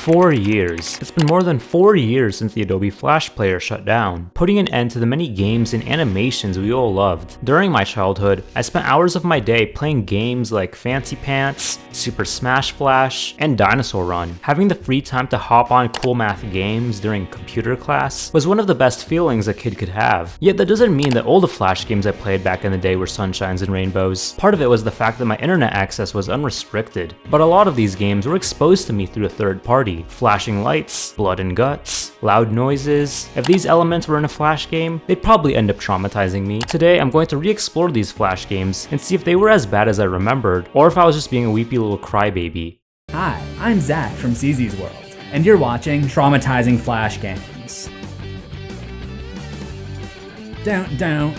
4 years. It's been more than 4 years since the Adobe Flash Player shut down, putting an end to the many games and animations we all loved. During my childhood, I spent hours of my day playing games like Fancy Pants, Super Smash Flash, and Dinosaur Run. Having the free time to hop on cool math games during computer class was one of the best feelings a kid could have. Yet that doesn't mean that all the Flash games I played back in the day were sunshines and rainbows. Part of it was the fact that my internet access was unrestricted, but a lot of these games were exposed to me through a third party. Flashing lights, blood and guts, loud noises. If these elements were in a Flash game, they'd probably end up traumatizing me. Today, I'm going to re-explore these Flash games and see if they were as bad as I remembered, or if I was just being a weepy little crybaby. Hi, I'm Zach from CZ's World, and you're watching Traumatizing Flash Games. Down.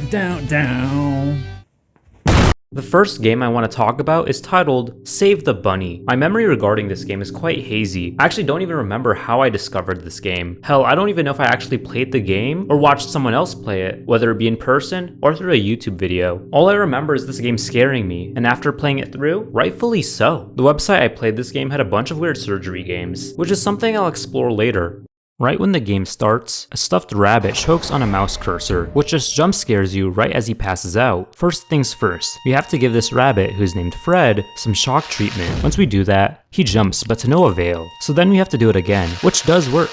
The first game I want to talk about is titled Save the Bunny. My memory regarding this game is quite hazy. I actually don't even remember how I discovered this game. Hell, I don't even know if I actually played the game or watched someone else play it, whether it be in person or through a YouTube video. All I remember is this game scaring me, and after playing it through, rightfully so. The website I played this game had a bunch of weird surgery games, which is something I'll explore later. Right when the game starts, a stuffed rabbit chokes on a mouse cursor, which just jump scares you right as he passes out. First things first, we have to give this rabbit, who's named Fred, some shock treatment. Once we do that, he jumps, but to no avail. So then we have to do it again, which does work.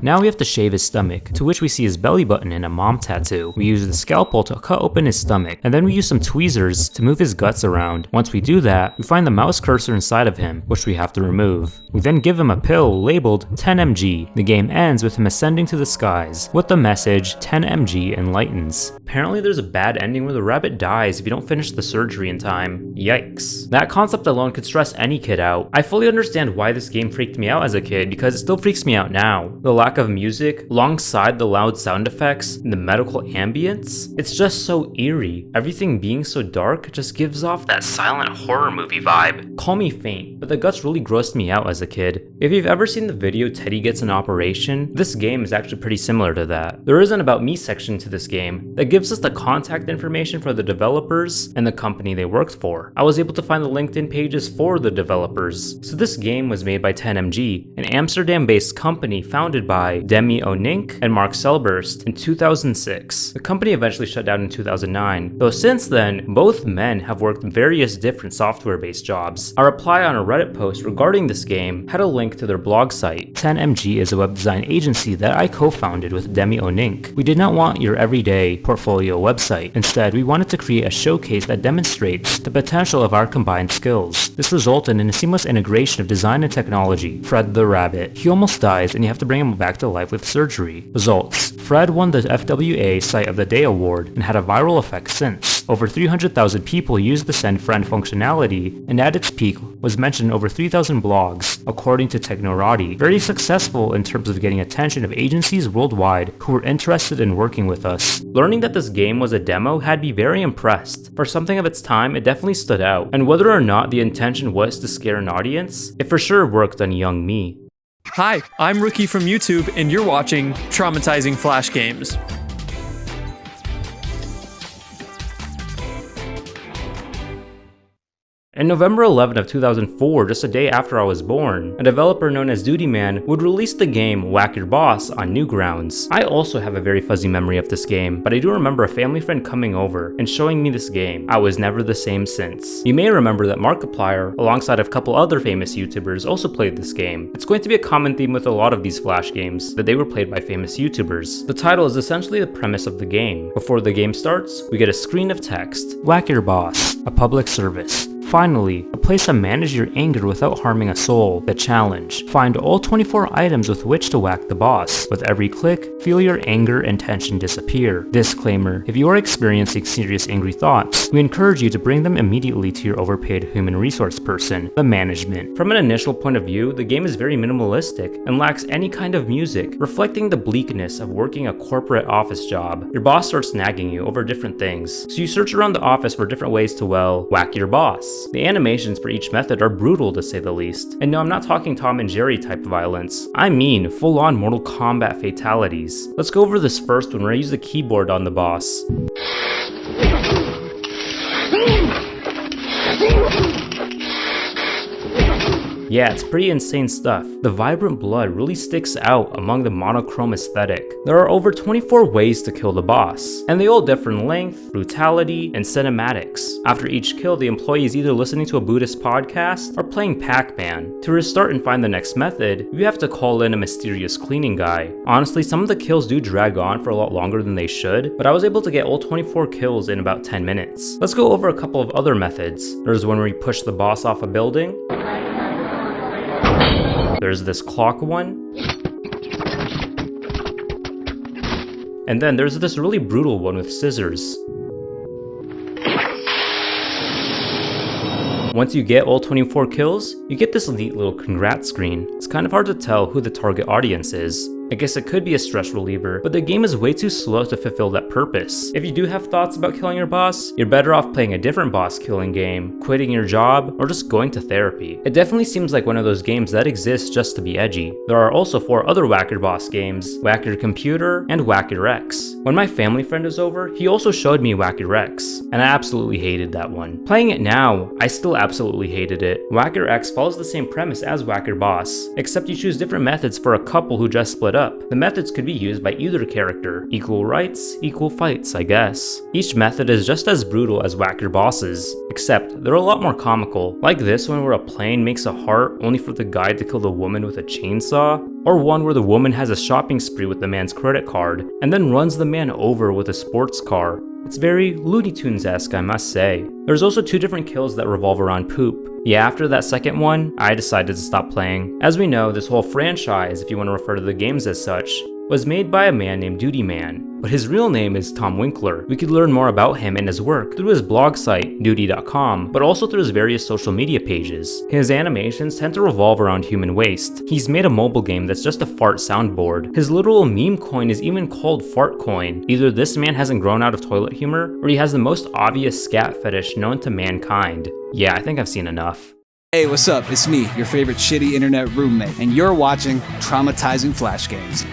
Now we have to shave his stomach, to which we see his belly button and a mom tattoo. We use the scalpel to cut open his stomach, and then we use some tweezers to move his guts around. Once we do that, we find the mouse cursor inside of him, which we have to remove. We then give him a pill labeled 10mg. The game ends with him ascending to the skies, with the message 10mg enlightens. Apparently there's a bad ending where the rabbit dies if you don't finish the surgery in time. Yikes. That concept alone could stress any kid out. I fully understand why this game freaked me out as a kid, because it still freaks me out now. The lack of music, alongside the loud sound effects and the medical ambience, it's just so eerie. Everything being so dark just gives off that silent horror movie vibe. Call me faint, but the guts really grossed me out as a kid. If you've ever seen the video Teddy Gets an Operation, this game is actually pretty similar to that. There is an About Me section to this game that gives us the contact information for the developers and the company they worked for. I was able to find the LinkedIn pages for the developers. So this game was made by 10mg, an Amsterdam-based company founded by Demi Onink and Mark Selberst in 2006. The company eventually shut down in 2009, though since then, both men have worked various different software-based jobs. Our reply on a Reddit post regarding this game had a link to their blog site. 10mg is a web design agency that I co-founded with Demi Onink. We did not want your everyday portfolio website. Instead, we wanted to create a showcase that demonstrates the potential of our combined skills. This resulted in a seamless integration of design and technology. Fred the rabbit. He almost dies and you have to bring him back to life with surgery. Results: Fred won the FWA Site of the Day award and had a viral effect since. Over 300,000 people used the Send Friend functionality, and at its peak was mentioned in over 3,000 blogs, according to Technorati. Very successful in terms of getting attention of agencies worldwide who were interested in working with us. Learning that this game was a demo had me very impressed. For something of its time, it definitely stood out, and whether or not the intention was to scare an audience, it for sure worked on young me. Hi, I'm Rookie from YouTube, and you're watching Traumatizing Flash Games. In November 11 of 2004, just a day after I was born, a developer known as Duty Man would release the game Whack Your Boss on Newgrounds. I also have a very fuzzy memory of this game, but I do remember a family friend coming over and showing me this game. I was never the same since. You may remember that Markiplier, alongside a couple other famous YouTubers, also played this game. It's going to be a common theme with a lot of these Flash games, that they were played by famous YouTubers. The title is essentially the premise of the game. Before the game starts, we get a screen of text. Whack Your Boss, a public service. Finally, a place to manage your anger without harming a soul. The challenge: find all 24 items with which to whack the boss. With every click, feel your anger and tension disappear. Disclaimer: if you are experiencing serious angry thoughts, we encourage you to bring them immediately to your overpaid human resource person, the management. From an initial point of view, the game is very minimalistic and lacks any kind of music, reflecting the bleakness of working a corporate office job. Your boss starts nagging you over different things, so you search around the office for different ways to, well, whack your boss. The animations for each method are brutal to say the least. And no, I'm not talking Tom and Jerry type violence. I mean full-on Mortal Kombat fatalities. Let's go over this first one where I use the keyboard on the boss. Yeah, it's pretty insane stuff. The vibrant blood really sticks out among the monochrome aesthetic. There are over 24 ways to kill the boss, and they all differ in length, brutality, and cinematics. After each kill, the employee is either listening to a Buddhist podcast or playing Pac-Man. To restart and find the next method, you have to call in a mysterious cleaning guy. Honestly, some of the kills do drag on for a lot longer than they should, but I was able to get all 24 kills in about 10 minutes. Let's go over a couple of other methods. There's one where you push the boss off a building. There's this clock one. And then there's this really brutal one with scissors. Once you get all 24 kills, you get this neat little congrats screen. It's kind of hard to tell who the target audience is. I guess it could be a stress reliever, but the game is way too slow to fulfill that purpose. If you do have thoughts about killing your boss, you're better off playing a different boss killing game, quitting your job, or just going to therapy. It definitely seems like one of those games that exists just to be edgy. There are also 4 other Whack Your Boss games, Whack Your Computer, and Whack Your X. When my family friend was over, he also showed me Whack Your X, and I absolutely hated that one. Playing it now, I still absolutely hated it. Whack Your X follows the same premise as Whack Your Boss, except you choose different methods for a couple who just split up. The methods could be used by either character. Equal rights, equal fights, I guess. Each method is just as brutal as Whack Your Bosses, except they're a lot more comical. Like this one where a plane makes a heart only for the guy to kill the woman with a chainsaw, or one where the woman has a shopping spree with the man's credit card, and then runs the man over with a sports car. It's very Looney Tunes-esque, I must say. There's also 2 different kills that revolve around poop. Yeah, after that second one, I decided to stop playing. As we know, this whole franchise, if you want to refer to the games as such, was made by a man named Duty Man, but his real name is Tom Winkler. We could learn more about him and his work through his blog site, duty.com, but also through his various social media pages. His animations tend to revolve around human waste. He's made a mobile game that's just a fart soundboard. His literal meme coin is even called Fart Coin. Either this man hasn't grown out of toilet humor, or he has the most obvious scat fetish known to mankind. Yeah, I think I've seen enough. Hey, what's up? It's me, your favorite shitty internet roommate, and you're watching Traumatizing Flash Games.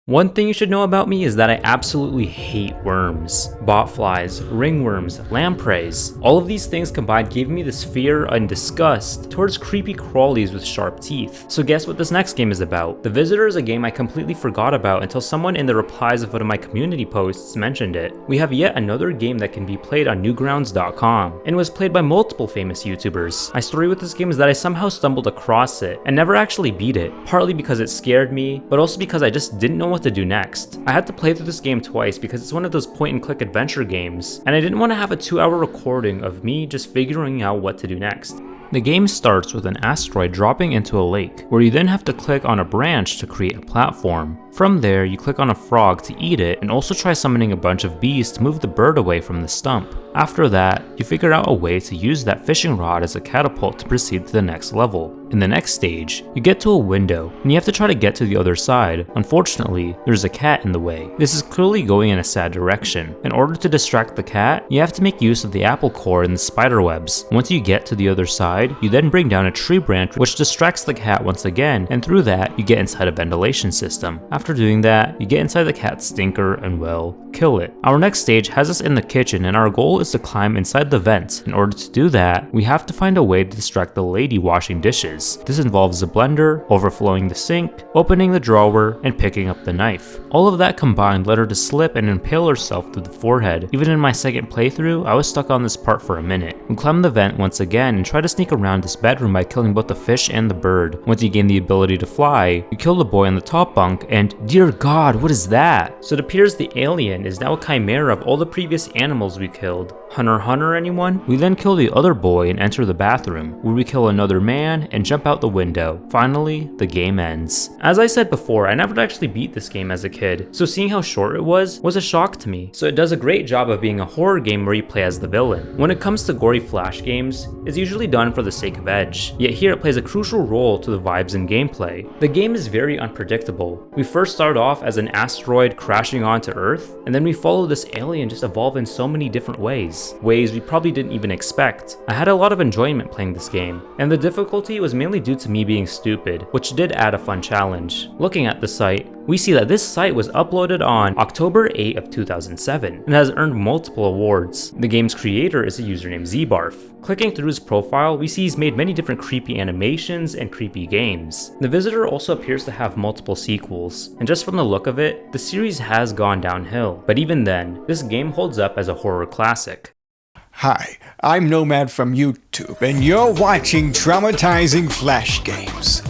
One thing you should know about me is that I absolutely hate worms. Botflies, ringworms, lampreys. All of these things combined gave me this fear and disgust towards creepy crawlies with sharp teeth. So guess what this next game is about? The Visitor is a game I completely forgot about until someone in the replies of one of my community posts mentioned it. We have yet another game that can be played on newgrounds.com and was played by multiple famous YouTubers. My story with this game is that I somehow stumbled across it and never actually beat it, partly because it scared me, but also because I just didn't know what to do next. I had to play through this game twice because it's one of those point-and-click adventure games, and I didn't want to have a 2-hour recording of me just figuring out what to do next. The game starts with an asteroid dropping into a lake, where you then have to click on a branch to create a platform. From there, you click on a frog to eat it, and also try summoning a bunch of bees to move the bird away from the stump. After that, you figure out a way to use that fishing rod as a catapult to proceed to the next level. In the next stage, you get to a window, and you have to try to get to the other side. Unfortunately, there's a cat in the way. This is clearly going in a sad direction. In order to distract the cat, you have to make use of the apple core and the spider webs. Once you get to the other side, you then bring down a tree branch which distracts the cat once again, and through that, you get inside a ventilation system. After doing that, you get inside the cat's stinker and, well, kill it. Our next stage has us in the kitchen, and our goal is to climb inside the vents. In order to do that, we have to find a way to distract the lady washing dishes. This involves the blender, overflowing the sink, opening the drawer, and picking up the knife. All of that combined led her to slip and impale herself through the forehead. Even in my second playthrough, I was stuck on this part for a minute. We climb the vent once again and try to sneak around this bedroom by killing both the fish and the bird. Once you gain the ability to fly, you kill the boy on the top bunk, and dear god, what is that? So it appears the alien is now a chimera of all the previous animals we killed. Hunter anyone? We then kill the other boy and enter the bathroom, where we kill another man and jump out the window. Finally, the game ends. As I said before, I never actually beat this game as a kid, so seeing how short it was a shock to me. So it does a great job of being a horror game where you play as the villain. When it comes to gory flash games, it's usually done for the sake of edge, yet here it plays a crucial role to the vibes and gameplay. The game is very unpredictable. We first start off as an asteroid crashing onto Earth, and then we follow this alien just evolve in so many different ways. ways we probably didn't even expect. I had a lot of enjoyment playing this game, and the difficulty was mainly due to me being stupid, which did add a fun challenge. Looking at the site, we see that this site was uploaded on October 8 of 2007 and has earned multiple awards. The game's creator is a user named Zbarf. Clicking through his profile, we see he's made many different creepy animations and creepy games. The visitor also appears to have multiple sequels, and just from the look of it, the series has gone downhill. But even then, this game holds up as a horror classic. Hi, I'm Nomad from YouTube, and you're watching Traumatizing Flash Games.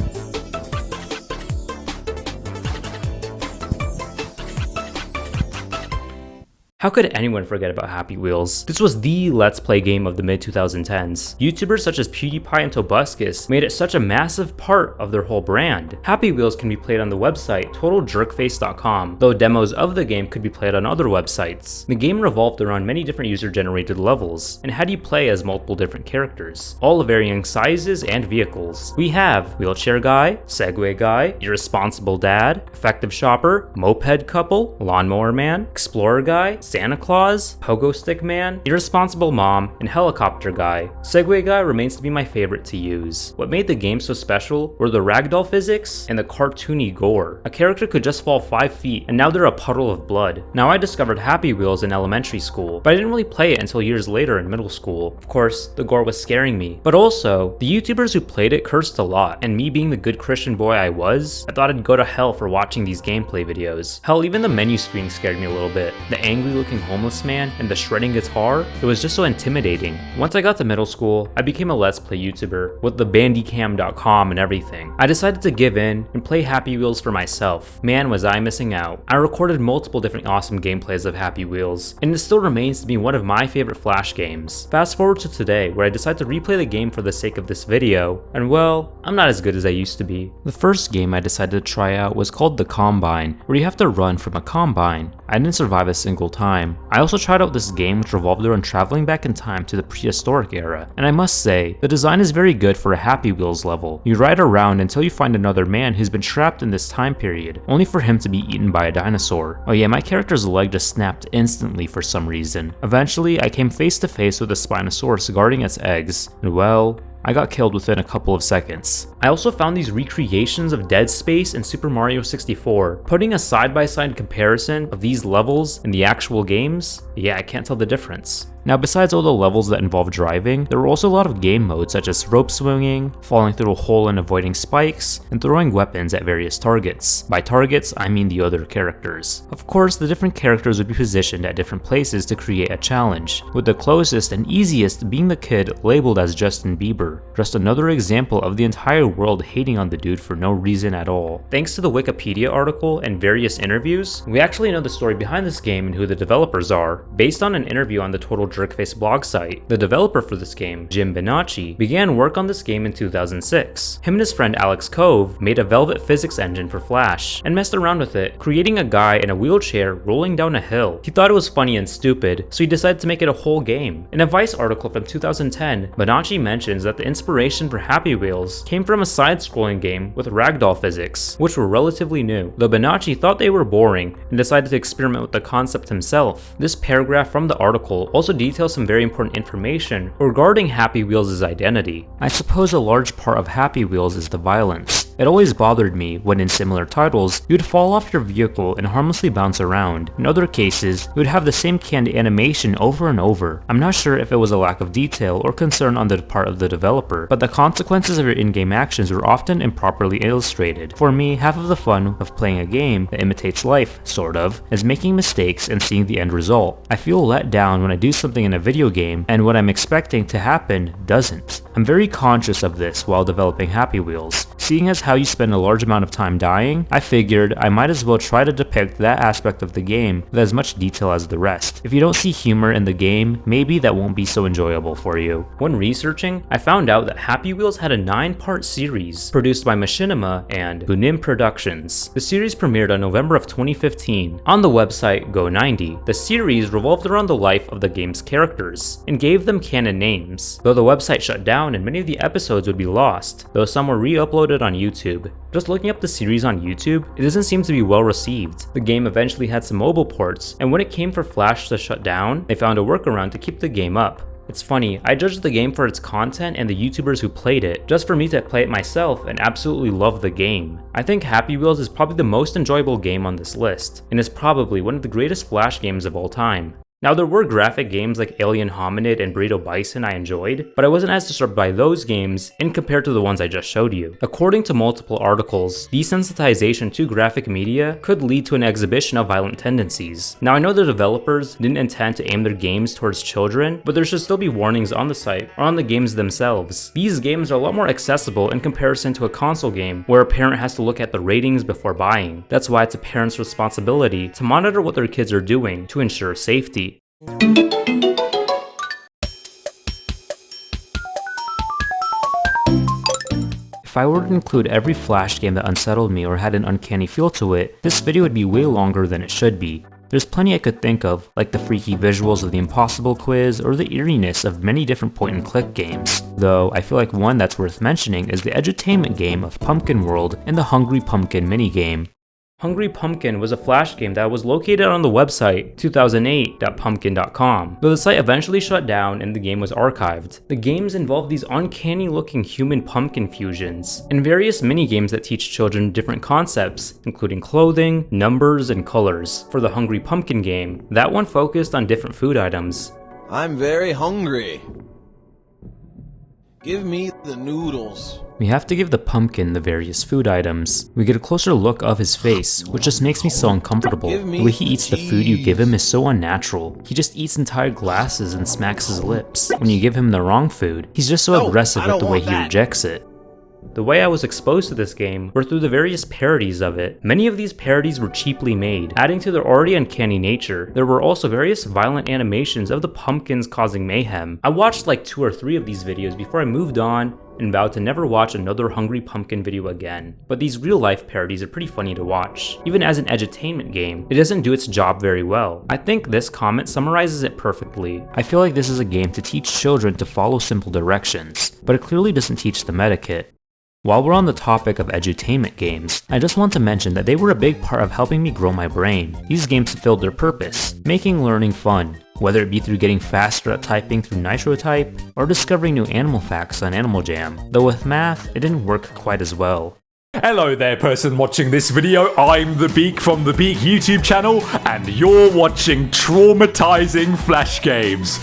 How could anyone forget about Happy Wheels? This was the Let's Play game of the mid-2010s. YouTubers such as PewDiePie and Tobuscus made it such a massive part of their whole brand. Happy Wheels can be played on the website totaljerkface.com, though demos of the game could be played on other websites. The game revolved around many different user-generated levels, and had you play as multiple different characters, all of varying sizes and vehicles. We have Wheelchair Guy, Segway Guy, Irresponsible Dad, Effective Shopper, Moped Couple, Lawnmower Man, Explorer Guy, Santa Claus, Pogo Stick Man, Irresponsible Mom, and Helicopter Guy. Segway Guy remains to be my favorite to use. What made the game so special were the ragdoll physics and the cartoony gore. A character could just fall 5 feet and now they're a puddle of blood. Now I discovered Happy Wheels in elementary school, but I didn't really play it until years later in middle school. Of course, the gore was scaring me, but also, the YouTubers who played it cursed a lot, and me being the good Christian boy I was, I thought I'd go to hell for watching these gameplay videos. Hell, even the menu screen scared me a little bit. The angry looking homeless man and the shredding guitar, it was just so intimidating. Once I got to middle school, I became a Let's Play YouTuber with the bandycam.com and everything. I decided to give in and play Happy Wheels for myself. Man, was I missing out. I recorded multiple different awesome gameplays of Happy Wheels, and it still remains to be one of my favorite Flash games. Fast forward to today, where I decide to replay the game for the sake of this video, and well, I'm not as good as I used to be. The first game I decided to try out was called The Combine, where you have to run from a combine. I didn't survive a single time. I also tried out this game which revolved around traveling back in time to the prehistoric era, and I must say, the design is very good for a Happy Wheels level. You ride around until you find another man who's been trapped in this time period, only for him to be eaten by a dinosaur. Oh yeah, my character's leg just snapped instantly for some reason. Eventually, I came face to face with a Spinosaurus guarding its eggs, and well, I got killed within a couple of seconds. I also found these recreations of Dead Space and Super Mario 64. Putting a side-by-side comparison of these levels in the actual games, yeah, I can't tell the difference. Now, besides all the levels that involve driving, there were also a lot of game modes such as rope swinging, falling through a hole and avoiding spikes, and throwing weapons at various targets. By targets, I mean the other characters. Of course, the different characters would be positioned at different places to create a challenge, with the closest and easiest being the kid labeled as Justin Bieber. Just another example of the entire world hating on the dude for no reason at all. Thanks to the Wikipedia article and various interviews, we actually know the story behind this game and who the developers are. Based on an interview on the Total Jerkface blog site, the developer for this game, Jim Benacci, began work on this game in 2006. Him and his friend Alex Cove made a Velvet physics engine for Flash and messed around with it, creating a guy in a wheelchair rolling down a hill. He thought it was funny and stupid, so he decided to make it a whole game. In a Vice article from 2010, Benacci mentions that the inspiration for Happy Wheels came from a side-scrolling game with ragdoll physics, which were relatively new, though Benacci thought they were boring and decided to experiment with the concept himself. This paragraph from the article also details some very important information regarding Happy Wheels' identity. I suppose a large part of Happy Wheels is the violence. It always bothered me when in similar titles, you'd fall off your vehicle and harmlessly bounce around. In other cases, you would have the same canned animation over and over. I'm not sure if it was a lack of detail or concern on the part of the developer, but the consequences of your in-game actions were often improperly illustrated. For me, half of the fun of playing a game that imitates life, sort of, is making mistakes and seeing the end result. I feel let down when I do something in a video game and what I'm expecting to happen doesn't. I'm very conscious of this while developing Happy Wheels. Seeing as how you spend a large amount of time dying, I figured I might as well try to depict that aspect of the game with as much detail as the rest. If you don't see humor in the game, maybe that won't be so enjoyable for you. When researching, I found out that Happy Wheels had a 9-part series produced by Machinima and Bunim Productions. The series premiered on November of 2015. On the website Go90, the series revolved around the life of the game's characters and gave them canon names, though the website shut down and many of the episodes would be lost, though some were re-uploaded uploaded on YouTube. Just looking up the series on YouTube, it doesn't seem to be well received. The game eventually had some mobile ports, and when it came for Flash to shut down, they found a workaround to keep the game up. It's funny, I judged the game for its content and the YouTubers who played it, just for me to play it myself and absolutely love the game. I think Happy Wheels is probably the most enjoyable game on this list, and is probably one of the greatest Flash games of all time. Now, there were graphic games like Alien Hominid and Burrito Bison I enjoyed, but I wasn't as disturbed by those games in compared to the ones I just showed you. According to multiple articles, desensitization to graphic media could lead to an exhibition of violent tendencies. Now, I know the developers didn't intend to aim their games towards children, but there should still be warnings on the site or on the games themselves. These games are a lot more accessible in comparison to a console game where a parent has to look at the ratings before buying. That's why it's a parent's responsibility to monitor what their kids are doing to ensure safety. If I were to include every Flash game that unsettled me or had an uncanny feel to it, this video would be way longer than it should be. There's plenty I could think of, like the freaky visuals of the Impossible Quiz or the eeriness of many different point-and-click games. Though, I feel like one that's worth mentioning is the edutainment game of Pumpkin World and the Hungry Pumpkin minigame. Hungry Pumpkin was a Flash game that was located on the website 2008.pumpkin.com, though the site eventually shut down and the game was archived. The games involve these uncanny looking human pumpkin fusions, and various mini-games that teach children different concepts, including clothing, numbers, and colors. For the Hungry Pumpkin game, that one focused on different food items. I'm very hungry. Give me the noodles. We have to give the pumpkin the various food items. We get a closer look of his face, which just makes me so uncomfortable. The way he eats the food you give him is so unnatural. He just eats entire glasses and smacks his lips. When you give him the wrong food, he's just so aggressive with the way he rejects it. The way I was exposed to this game were through the various parodies of it. Many of these parodies were cheaply made, adding to their already uncanny nature. There were also various violent animations of the pumpkins causing mayhem. I watched like 2 or 3 of these videos before I moved on and vowed to never watch another Hungry Pumpkin video again. But these real life parodies are pretty funny to watch. Even as an edutainment game, it doesn't do its job very well. I think this comment summarizes it perfectly. I feel like this is a game to teach children to follow simple directions, but it clearly doesn't teach them etiquette. While we're on the topic of edutainment games, I just want to mention that they were a big part of helping me grow my brain. These games fulfilled their purpose, making learning fun, whether it be through getting faster at typing through NitroType, or discovering new animal facts on Animal Jam, though with math, it didn't work quite as well. Hello there, person watching this video. I'm the Beak from the Beak YouTube channel, and you're watching Traumatizing Flash Games.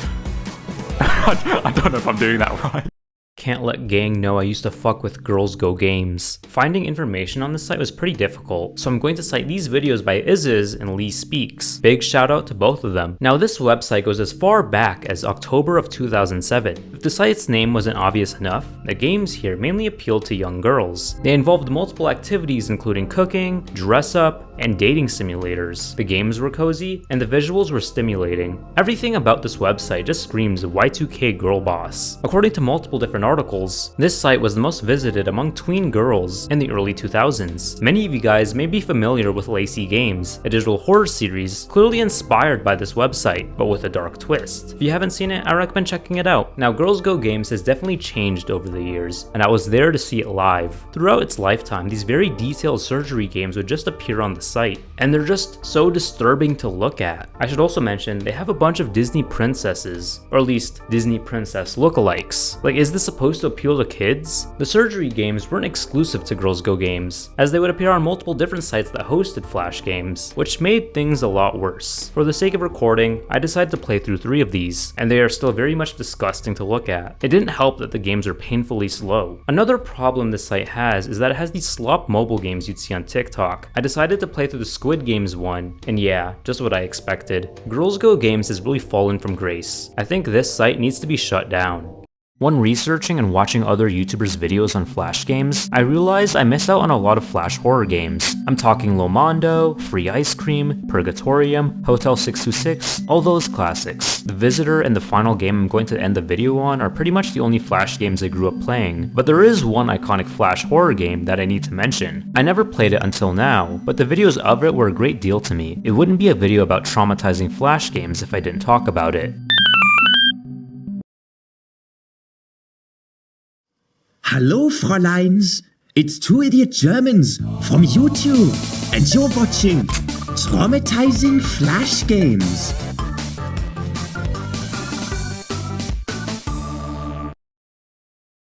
I don't know if I'm doing that right. Can't let gang know I used to fuck with GirlsGoGames. Finding information on this site was pretty difficult, so I'm going to cite these videos by Iziz and Lee Speaks. Big shout out to both of them. Now this website goes as far back as October of 2007. If the site's name wasn't obvious enough, the games here mainly appealed to young girls. They involved multiple activities including cooking, dress up, and dating simulators. The games were cozy, and the visuals were stimulating. Everything about this website just screams Y2K girl boss. According to multiple different articles, this site was the most visited among tween girls in the early 2000s. Many of you guys may be familiar with Lacey Games, a digital horror series clearly inspired by this website, but with a dark twist. If you haven't seen it, I recommend checking it out. Now, GirlsGoGames has definitely changed over the years, and I was there to see it live. Throughout its lifetime, these very detailed surgery games would just appear on the site, and they're just so disturbing to look at. I should also mention, they have a bunch of Disney princesses, or at least Disney princess lookalikes. Like, is this supposed to appeal to kids? The surgery games weren't exclusive to GirlsGoGames, as they would appear on multiple different sites that hosted Flash games, which made things a lot worse. For the sake of recording, I decided to play through 3 of these, and they are still very much disgusting to look at. It didn't help that the games are painfully slow. Another problem this site has is that it has these slop mobile games you'd see on TikTok. I decided to play through the Squid Games one, and yeah, just what I expected. GirlsGoGames has really fallen from grace. I think this site needs to be shut down. When researching and watching other YouTubers' videos on Flash games, I realized I missed out on a lot of Flash horror games. I'm talking Lomondo, Free Ice Cream, Purgatorium, Hotel 626, all those classics. The Visitor and the final game I'm going to end the video on are pretty much the only Flash games I grew up playing, but there is one iconic Flash horror game that I need to mention. I never played it until now, but the videos of it were a great deal to me. It wouldn't be a video about traumatizing Flash games if I didn't talk about it. Hallo, Fräuleins. It's two idiot Germans from YouTube, and you're watching Traumatizing Flash Games.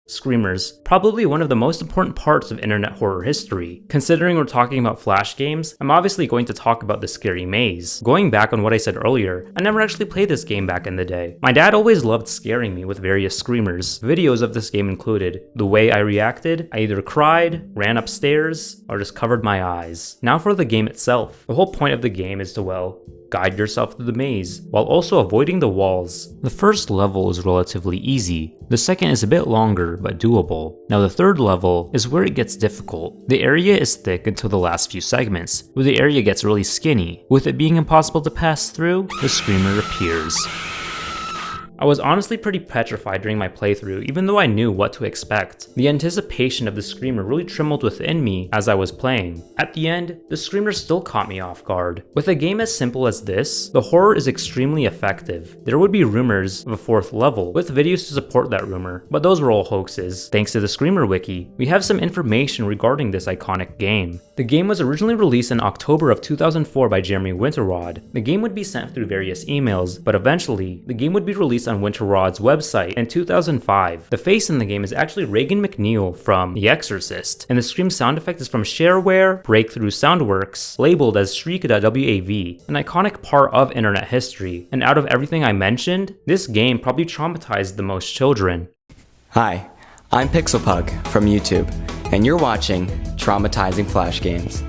Screamers, probably one of the most important parts of internet horror history. Considering we're talking about flash games, I'm obviously going to talk about the scary maze. Going back on what I said earlier, I never actually played this game back in the day. My dad always loved scaring me with various screamers. Videos of this game included the way I reacted. I either cried, ran upstairs, or just covered my eyes. Now for the game itself. The whole point of the game is to, well, guide yourself through the maze, while also avoiding the walls. The first level is relatively easy. The second is a bit longer, but doable. Now the third level is where it gets difficult. The area is thick until the last few segments, where the area gets really skinny. With it being impossible to pass through, the screamer appears. I was honestly pretty petrified during my playthrough, even though I knew what to expect. The anticipation of the screamer really trembled within me as I was playing. At the end, the screamer still caught me off guard. With a game as simple as this, the horror is extremely effective. There would be rumors of a fourth level, with videos to support that rumor, but those were all hoaxes. Thanks to the Screamer Wiki, we have some information regarding this iconic game. The game was originally released in October of 2004 by Jeremy Winterrod. The game would be sent through various emails, but eventually, the game would be released on Winterrod's website in 2005. The face in the game is actually Regan McNeil from The Exorcist, and the scream sound effect is from Shareware Breakthrough Soundworks, labeled as Shriek.wav, an iconic part of internet history. And out of everything I mentioned, this game probably traumatized the most children. Hi, I'm Pixelpug from YouTube, and you're watching Traumatizing Flash Games.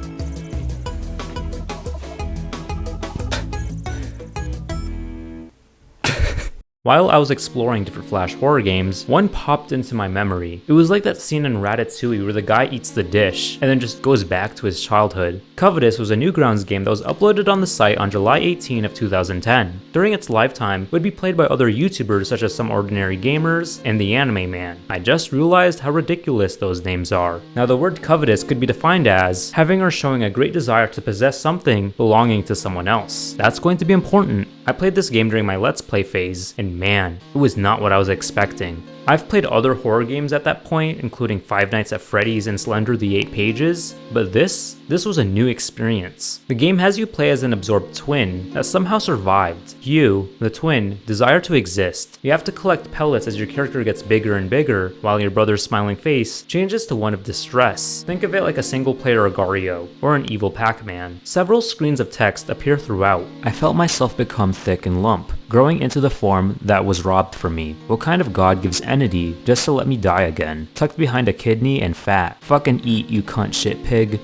While I was exploring different Flash horror games, one popped into my memory. It was like that scene in Ratatouille where the guy eats the dish and then just goes back to his childhood. Covetous was a Newgrounds game that was uploaded on the site on July 18 of 2010. During its lifetime, it would be played by other YouTubers such as Some Ordinary Gamers and The Anime Man. I just realized how ridiculous those names are. Now the word covetous could be defined as having or showing a great desire to possess something belonging to someone else. That's going to be important. I played this game during my Let's Play phase, and man, it was not what I was expecting. I've played other horror games at that point, including Five Nights at Freddy's and Slender the 8 Pages, but this was a new experience. The game has you play as an absorbed twin that somehow survived. You, the twin, desire to exist. You have to collect pellets as your character gets bigger and bigger, while your brother's smiling face changes to one of distress. Think of it like a single-player Agario, or an evil Pac-Man. Several screens of text appear throughout. I felt myself become thick and lump, growing into the form that was robbed from me. What kind of god gives entity just to let me die again? Tucked behind a kidney and fat. Fucking eat, you cunt shit pig.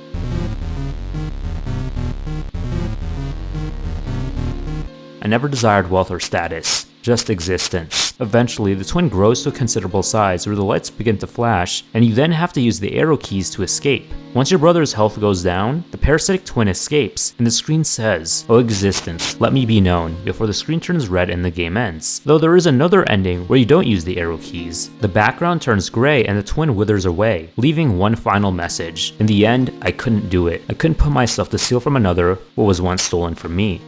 I never desired wealth or status, just existence. Eventually, the twin grows to a considerable size where the lights begin to flash, and you then have to use the arrow keys to escape. Once your brother's health goes down, the parasitic twin escapes, and the screen says, "Oh existence, let me be known," before the screen turns red and the game ends. Though there is another ending where you don't use the arrow keys. The background turns gray and the twin withers away, leaving one final message. In the end, I couldn't do it. I couldn't put myself to steal from another what was once stolen from me.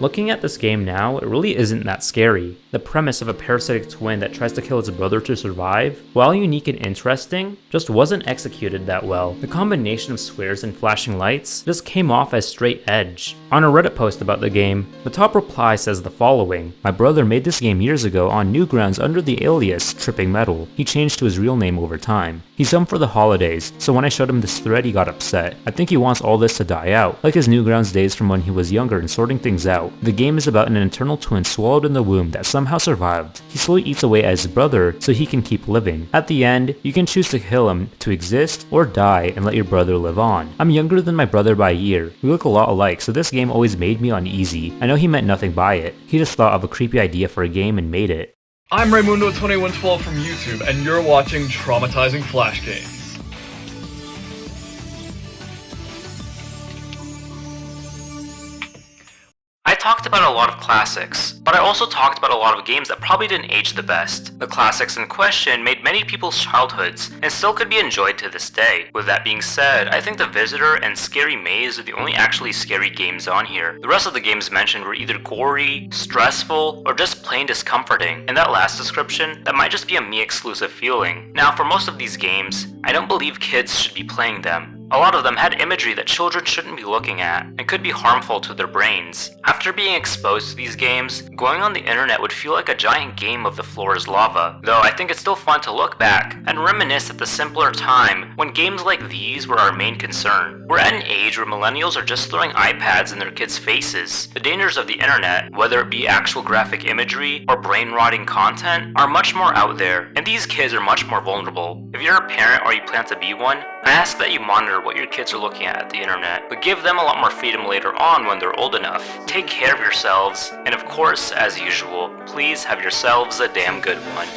Looking at this game now, it really isn't that scary. The premise of a parasitic twin that tries to kill its brother to survive, while unique and interesting, just wasn't executed that well. The combination of swears and flashing lights just came off as straight edge. On a Reddit post about the game, the top reply says the following: "My brother made this game years ago on Newgrounds under the alias Tripping Metal. He changed to his real name over time. He's home for the holidays, so when I showed him this thread he got upset. I think he wants all this to die out, like his Newgrounds days from when he was younger and sorting things out. The game is about an internal twin swallowed in the womb that somehow survived. He slowly eats away at his brother so he can keep living. At the end, you can choose to kill him to exist or die and let your brother live on. I'm younger than my brother by a year. We look a lot alike, so this game always made me uneasy. I know he meant nothing by it. He just thought of a creepy idea for a game and made it." I'm Raymundo2112 from YouTube, and you're watching Traumatizing Flash Games. I talked about a lot of classics, but I also talked about a lot of games that probably didn't age the best. The classics in question made many people's childhoods and still could be enjoyed to this day. With that being said, I think The Visitor and Scary Maze are the only actually scary games on here. The rest of the games mentioned were either gory, stressful, or just plain discomforting. In that last description, that might just be a me exclusive feeling. Now, for most of these games, I don't believe kids should be playing them. A lot of them had imagery that children shouldn't be looking at and could be harmful to their brains. After being exposed to these games, going on the internet would feel like a giant game of the floor is lava, though I think it's still fun to look back and reminisce at the simpler time when games like these were our main concern. We're at an age where millennials are just throwing iPads in their kids' faces. The dangers of the internet, whether it be actual graphic imagery or brain-rotting content, are much more out there, and these kids are much more vulnerable. If you're a parent or you plan to be one, I ask that you monitor what your kids are looking at the internet, but give them a lot more freedom later on when they're old enough. Take care of yourselves, and of course, as usual, please have yourselves a damn good one.